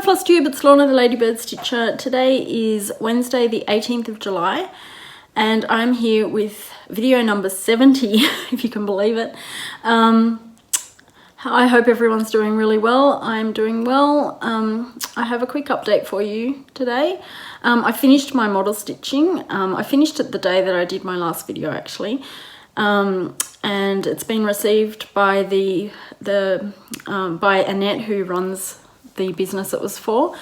FlossTube, it's Lorna the Ladybird Stitcher. Today is Wednesday the 18th of July and I'm here with video number 70, if you can believe it. I hope everyone's doing really well. I'm doing well. I have a quick update for you today. I finished my model stitching. I finished it the day that I did my last video actually. And it's been received by by Annette, who runs the business it was for,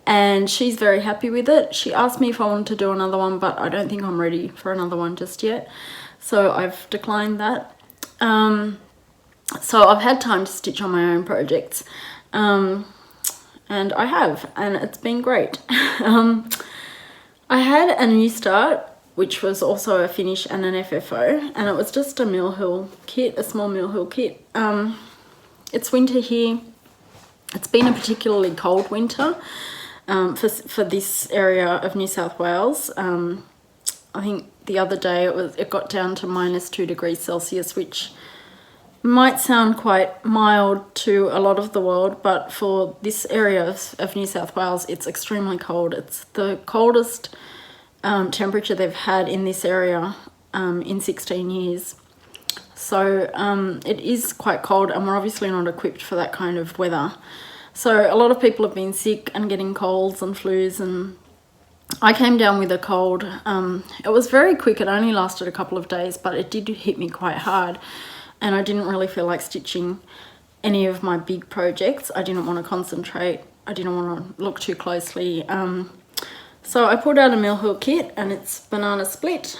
and she's very happy with it. She asked me if I wanted to do another one, but I don't think I'm ready for another one just yet, so I've declined that. So I've had time to stitch on my own projects, and I have, and it's been great. I had a new start, which was also a finish and an FFO, and it was just a Mill Hill kit, a small Mill Hill kit. It's winter here. It's been a particularly cold winter for this area of New South Wales. I think the other day it got down to -2 degrees Celsius, which might sound quite mild to a lot of the world, but for this area of New South Wales, it's extremely cold. It's the coldest temperature they've had in this area in 16 years. So it is quite cold, and we're obviously not equipped for that kind of weather. So a lot of people have been sick and getting colds and flus, and I came down with a cold. It was very quick. It only lasted a couple of days, but it did hit me quite hard, and I didn't really feel like stitching any of my big projects. I didn't want to concentrate. I didn't want to look too closely. So I pulled out a Mill Hill kit, and it's banana split,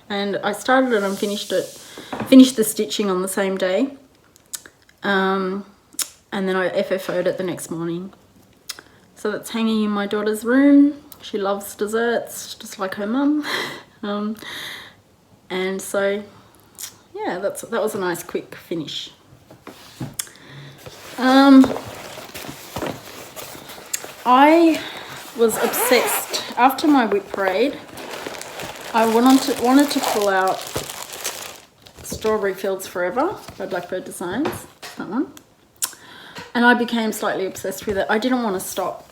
and I started it and finished the stitching on the same day, and then I FFO'd it the next morning. So that's hanging in my daughter's room. She loves desserts just like her mum. And so yeah, that was a nice quick finish. I was obsessed after my whip parade. I wanted to pull out Strawberry Fields Forever by Blackbird Designs, that one, and I became slightly obsessed with it. I didn't want to stop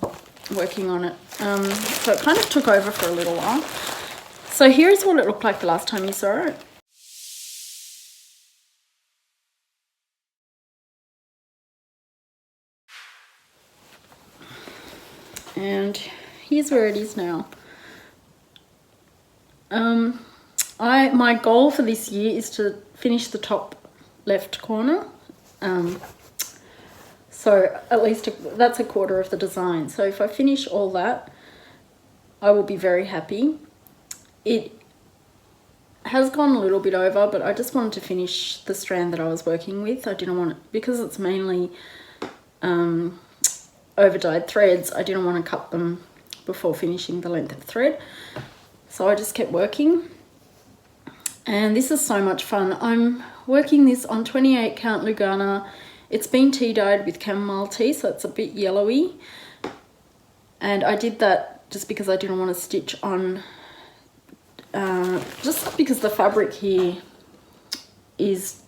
working on it, so it kind of took over for a little while. So here's what it looked like the last time you saw it. And here's where it is now. My goal for this year is to finish the top left corner. So at least that's a quarter of the design. So if I finish all that, I will be very happy. It has gone a little bit over, but I just wanted to finish the strand that I was working with. I didn't want it, because it's mainly over-dyed threads, I didn't want to cut them before finishing the length of thread. So I just kept working. And this is so much fun. I'm working this on 28 count Lugana. It's been tea dyed with chamomile tea, so it's a bit yellowy. And I did that just because I didn't want to stitch on, just because the fabric here is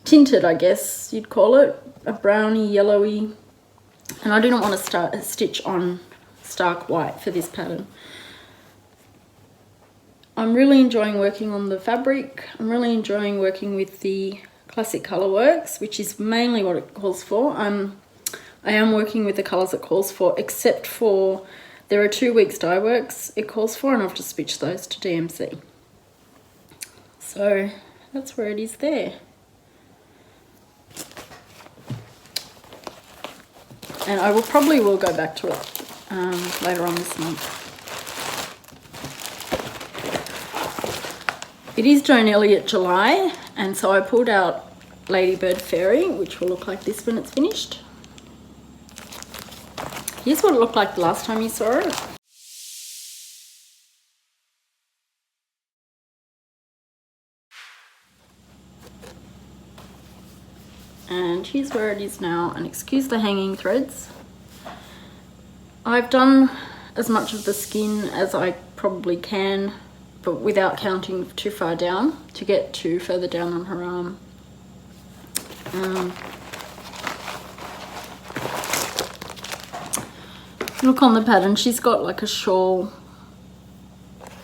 tinted, I guess you'd call it, a browny, yellowy. And I didn't want to stitch on stark white for this pattern. I'm really enjoying working on the fabric. I'm really enjoying working with the Classic Colour Works, which is mainly what it calls for. I am working with the colours it calls for, except for there are 2 weeks dye works it calls for, and I've just switched those to DMC. So that's where it is there. And I probably will go back to it later on this month. It is Joan Elliott July, and so I pulled out Ladybird Fairy, which will look like this when it's finished. Here's what it looked like the last time you saw it. And here's where it is now, and excuse the hanging threads. I've done as much of the skin as I probably can, but without counting too far down to get too further down on her arm. Look on the pattern, she's got like a shawl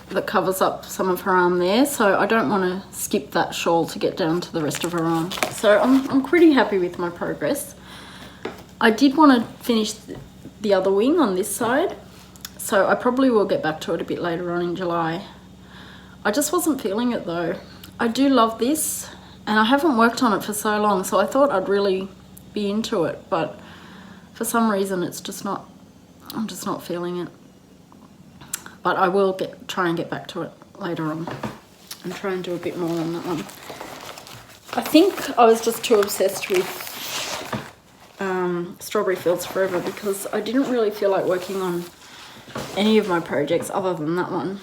that covers up some of her arm there, so I don't want to skip that shawl to get down to the rest of her arm. So I'm pretty happy with my progress. I did want to finish the other wing on this side, so I probably will get back to it a bit later on in July. I just wasn't feeling it though. I do love this, and I haven't worked on it for so long, so I thought I'd really be into it, but for some reason it's just not, I'm just not feeling it. But I will try and get back to it later on and try and do a bit more on that one. I think I was just too obsessed with Strawberry Fields Forever because I didn't really feel like working on any of my projects other than that one.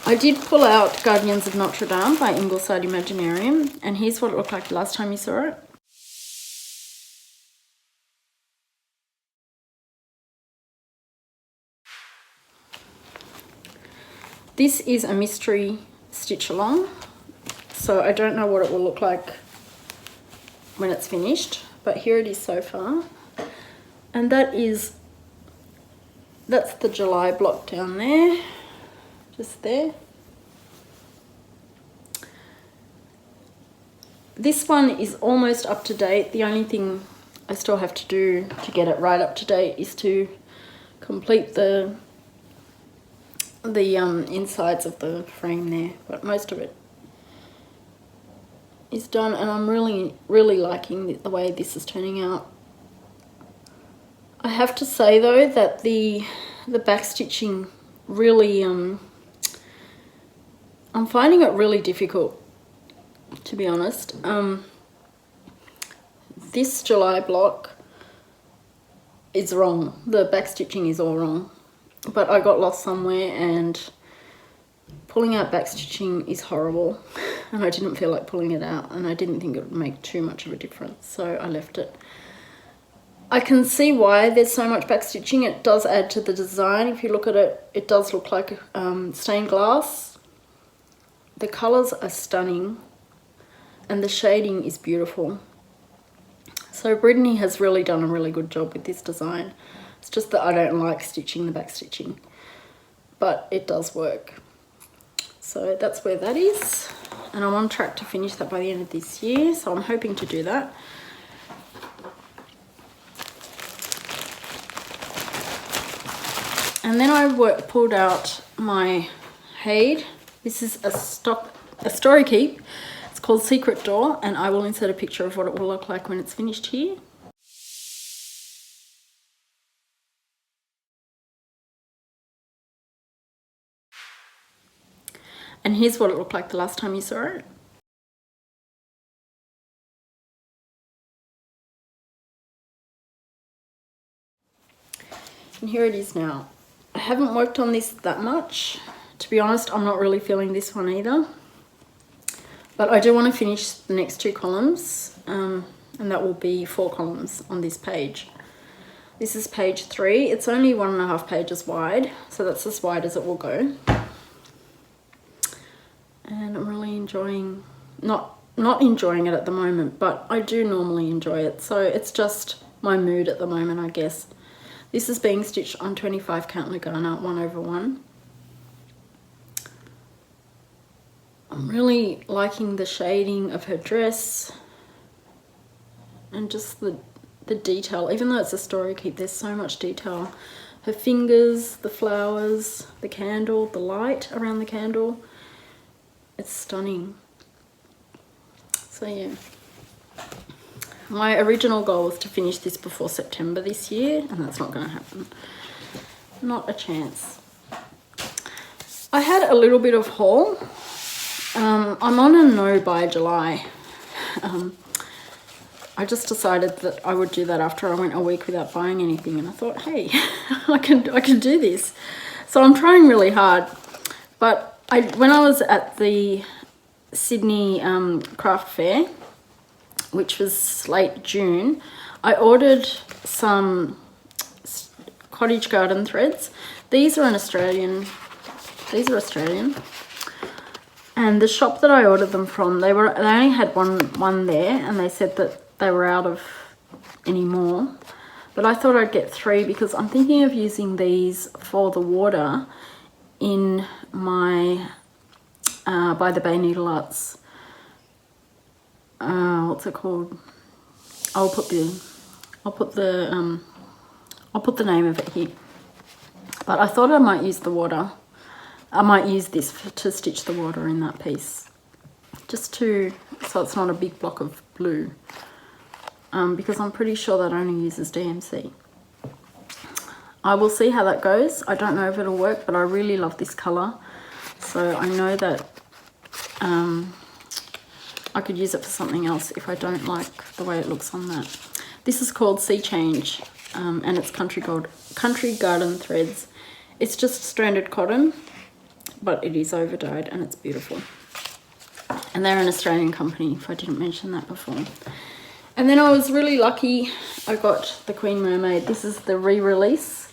I did pull out Guardians of Notre Dame by Ingleside Imaginarium, and here's what it looked like the last time you saw it. This is a mystery stitch along, so I don't know what it will look like when it's finished, but here it is so far. And that's the July block down there, just there. This one is almost up to date. The only thing I still have to do to get it right up to date is to complete the insides of the frame there, but most of it is done, and I'm really liking the way this is turning out. I have to say though that the back stitching really I'm finding it really difficult, to be honest. This July block is wrong. The back stitching is all wrong. But I got lost somewhere, and pulling out back stitching is horrible, and I didn't feel like pulling it out, and I didn't think it would make too much of a difference, so I left it. I can see why there's so much back stitching. It does add to the design. If you look at it, it does look like stained glass. The colours are stunning, and the shading is beautiful. So Brittany has really done a really good job with this design. It's just that I don't like stitching the back stitching, but it does work. So that's where that is, and I'm on track to finish that by the end of this year, so I'm hoping to do that. And then I pulled out my Haid. This is a Storykeep. It's called Secret Door, and I will insert a picture of what it will look like when it's finished here. And here's what it looked like the last time you saw it. And here it is now. I haven't worked on this that much. To be honest, I'm not really feeling this one either. But I do want to finish the next 2 columns, and that will be 4 columns on this page. This is page 3. It's only 1.5 pages wide, so that's as wide as it will go. And I'm really enjoying, not enjoying it at the moment, but I do normally enjoy it. So it's just my mood at the moment, I guess. This is being stitched on 25 count Lugana 1/1. I'm really liking the shading of her dress and just the detail. Even though it's a Storykeep, there's so much detail. Her fingers, the flowers, the candle, the light around the candle. It's stunning. So yeah. My original goal was to finish this before September this year, and that's not going to happen. Not a chance. I had a little bit of haul. I'm on a no by July. I just decided that I would do that after I went a week without buying anything, and I thought, hey, I can do this. So I'm trying really hard. But when I was at the Sydney craft fair, which was late June, I ordered some Cottage garden threads. These are Australian. And the shop that I ordered them from, they only had one there, and they said that they were out of any more. but I thought I'd get 3 because I'm thinking of using these for the water in my By the Bay Needle Arts. What's it called? I'll put the name of it here. But I thought I might use the water. I might use this to stitch the water in that piece, just so it's not a big block of blue, because I'm pretty sure that only uses DMC. I will see how that goes. I don't know if it'll work, but I really love this colour, so I know that I could use it for something else if I don't like the way it looks on that. This is called Sea Change, and it's Country Garden Threads. It's just stranded cotton, but it is over dyed and it's beautiful. And they're an Australian company, if I didn't mention that before. And then I was really lucky, I got the Queen Mermaid. This is the re-release.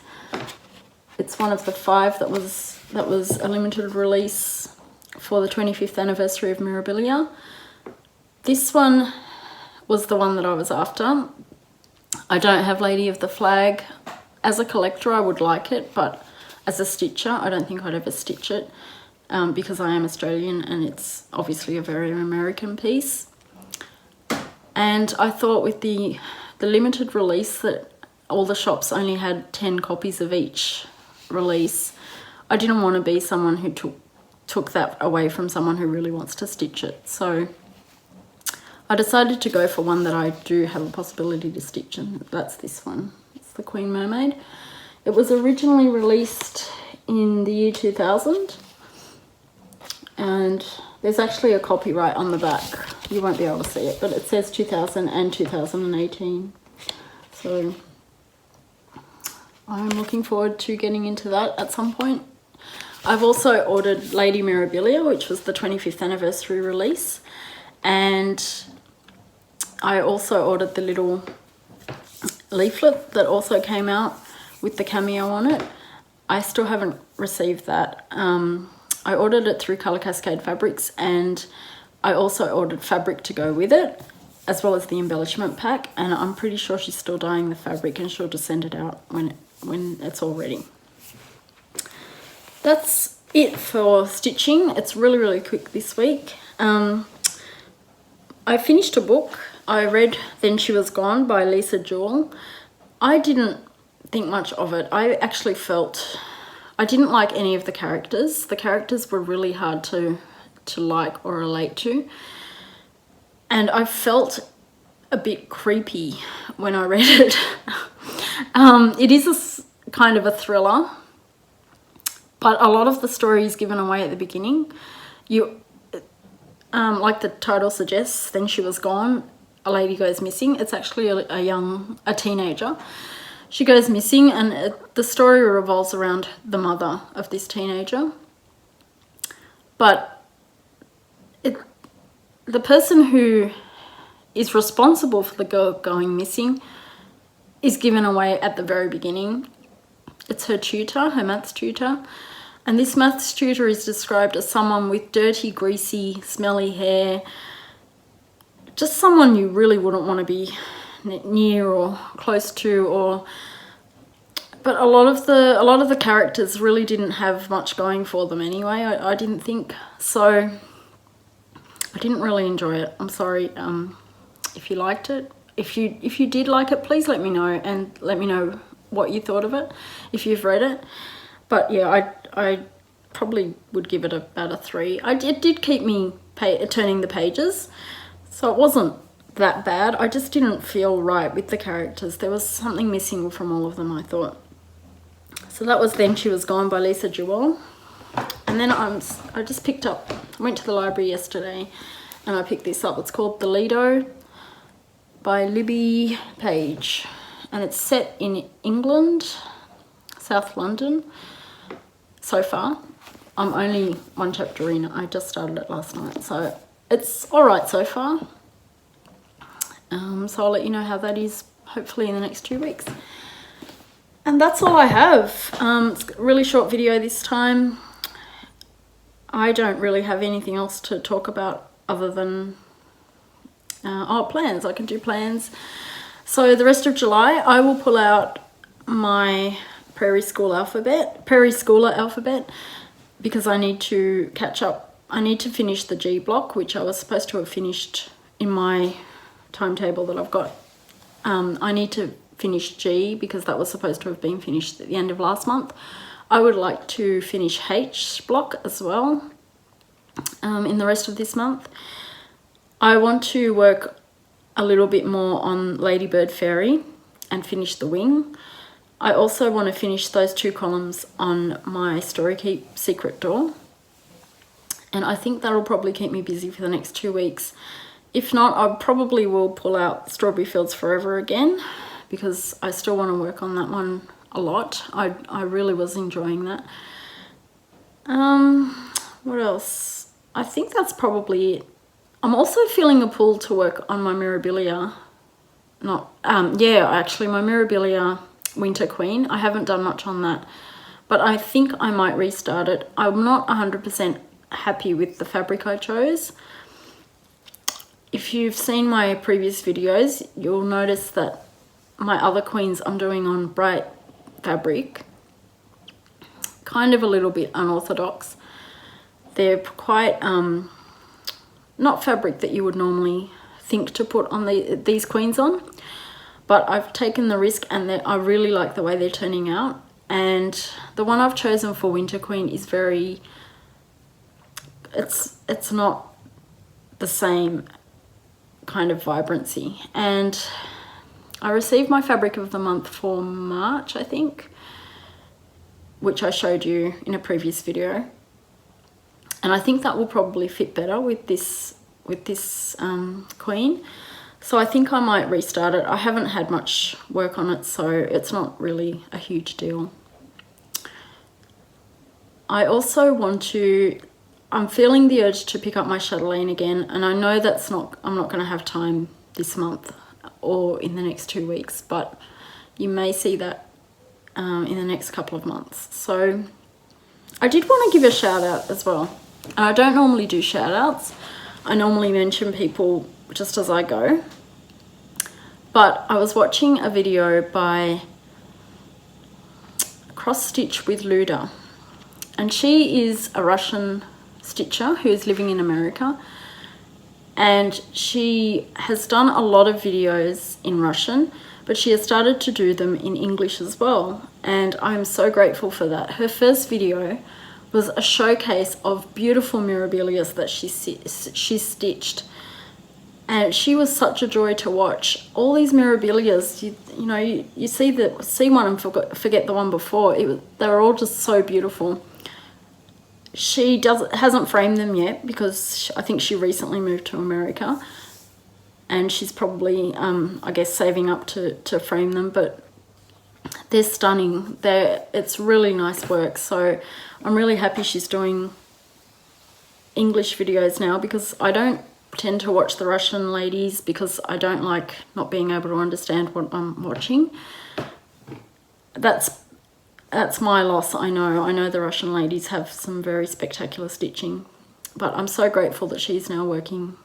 It's one of the 5 that was a limited release for the 25th anniversary of Mirabilia. This one was the one that I was after. I don't have Lady of the Flag. As a collector, I would like it, but as a stitcher, I don't think I'd ever stitch it, because I am Australian and it's obviously a very American piece. And I thought with the limited release that all the shops only had 10 copies of each release, I didn't want to be someone who took that away from someone who really wants to stitch it. So I decided to go for one that I do have a possibility to stitch, and that's this one. It's the Queen Mermaid. It was originally released in the year 2000, and there's actually a copyright on the back. You won't be able to see it, but it says 2000 and 2018. So I'm looking forward to getting into that at some point. I've also ordered Lady Mirabilia, which was the 25th anniversary release, and I also ordered the little leaflet that also came out with the cameo on it. I still haven't received that. I ordered it through Colour Cascade Fabrics, and I also ordered fabric to go with it, as well as the embellishment pack, and I'm pretty sure she's still dyeing the fabric and she'll just send it out when it's all ready. That's it for stitching. It's really quick this week. I finished a book. I read Then She Was Gone by Lisa Jewell. I didn't think much of it. I actually felt I didn't like any of the characters. The characters were really hard to like or relate to, and I felt a bit creepy when I read it. It is a kind of a thriller, but a lot of the story is given away at the beginning. Like the title suggests, Then She Was Gone, a lady goes missing. It's actually a teenager. She goes missing, and the story revolves around the mother of this teenager. But the person who is responsible for the girl going missing is given away at the very beginning. It's her tutor, her maths tutor. And this maths tutor is described as someone with dirty, greasy, smelly hair. Just someone you really wouldn't want to be near or close to, but a lot of the characters really didn't have much going for them anyway. I didn't think so. I didn't really enjoy it. I'm sorry if you liked it. If you did like it, please let me know, and let me know what you thought of it if you've read it. But yeah, I probably would give it about a 3. It did keep me turning the pages, so it wasn't that bad. I just didn't feel right with the characters. There was something missing from all of them, I thought. So that was Then She Was Gone by Lisa Jewell. And then I went to the library yesterday and I picked this up. It's called The Lido by Libby Page, and it's set in England, South London. So far, I'm only 1 chapter in. I just started it last night, so it's all right so far. So I'll let you know how that is, hopefully in the next 2 weeks. And that's all I have. It's a really short video this time. I don't really have anything else to talk about other than plans. I can do plans. So the rest of July, I will pull out my Prairie Schooler alphabet, because I need to catch up. I need to finish the G block, which I was supposed to have finished in my timetable that I've got. I need to finish G because that was supposed to have been finished at the end of last month. I would like to finish H block as well in the rest of this month. I want to work a little bit more on Ladybird Fairy and finish the wing. I also want to finish those 2 columns on my Storykeep secret door. And I think that'll probably keep me busy for the next 2 weeks. If not, I probably will pull out Strawberry Fields Forever again, because I still want to work on that one a lot. I really was enjoying that. What else? I think that's probably it. I'm also feeling a pull to work on my Mirabilia. Actually my Mirabilia Winter Queen. I haven't done much on that, but I think I might restart it. I'm not 100% happy with the fabric I chose. If you've seen my previous videos, you'll notice that my other queens I'm doing on bright fabric, kind of a little bit unorthodox. They're quite not fabric that you would normally think to put on these queens on, but I've taken the risk, and I really like the way they're turning out. And the one I've chosen for Winter Queen is very, it's not the same kind of vibrancy. And I received my fabric of the month for March, I think, which I showed you in a previous video. And I think that will probably fit better with this queen. So I think I might restart it. I haven't had much work on it, so it's not really a huge deal. I also want to, I'm feeling the urge to pick up my chatelaine again, and I know I'm not going to have time this month or in the next 2 weeks, but you may see that in the next couple of months. So I did want to give a shout out as well. I don't normally do shout outs. I normally mention people just as I go. But I was watching a video by Cross Stitch with Luda, and she is a Russian stitcher who is living in America, and she has done a lot of videos in Russian, but she has started to do them in English as well, and I'm so grateful for that. Her first video was a showcase of beautiful mirabilias that she stitched, and she was such a joy to watch. All these mirabilias, you know, you see one and forget the one before. They were all just so beautiful. She hasn't framed them yet because I think she recently moved to America, and she's probably I guess saving up to frame them, but they're stunning. It's really nice work. So I'm really happy she's doing English videos now, because I don't tend to watch the Russian ladies because I don't like not being able to understand what I'm watching. That's my loss. I know the Russian ladies have some very spectacular stitching, but I'm so grateful that she's now working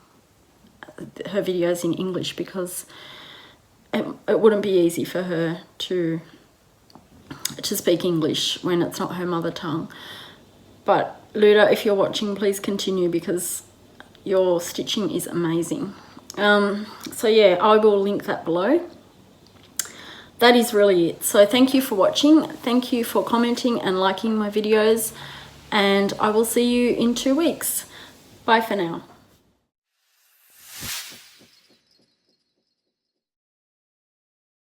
her videos in English, because it wouldn't be easy for her to speak English when it's not her mother tongue. But Luda, if you're watching, please continue, because your stitching is amazing. So yeah, I will link that below. That is really it. So thank you for watching. Thank you for commenting and liking my videos, and I will see you in 2 weeks. Bye for now.